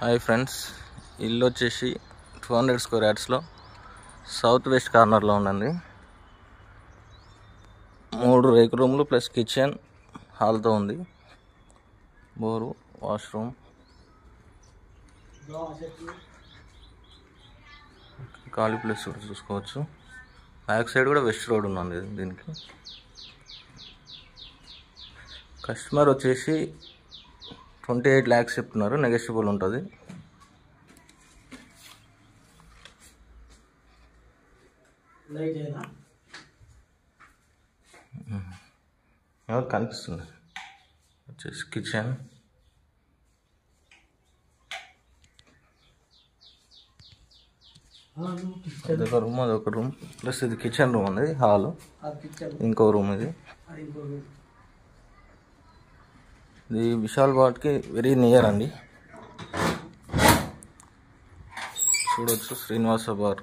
Hi friends, ఇల్లు వచ్చేసి 200 square యార్డ్స్లో south west కార్నర్లో ఉందండి. 3 రేకు రూమ్లు ప్లస్ కిచెన్ హాల్తో ఉంది. బోరు, వాష్రూమ్, ఖాళీ ప్లేస్ కూడా చూసుకోవచ్చు. బ్యాక్ సైడ్ కూడా వెస్ట్ రోడ్ ఉంది దీనికి. కస్టమర్ వచ్చేసి 28 lakhs చెప్తున్నారు, నెగోషియబుల్ ఉంటుంది. కనిపిస్తుంది వచ్చేసి కిచెన్, అదొక రూమ్, అదొక రూమ్ ప్లస్ ఇది కిచెన్ రూమ్ ఉంది, హాల్, ఇంకో రూమ్. ఇది విశాల్ బాట్కి వెరీ నియర్ అండి. చూడవచ్చు శ్రీనివాస బార్.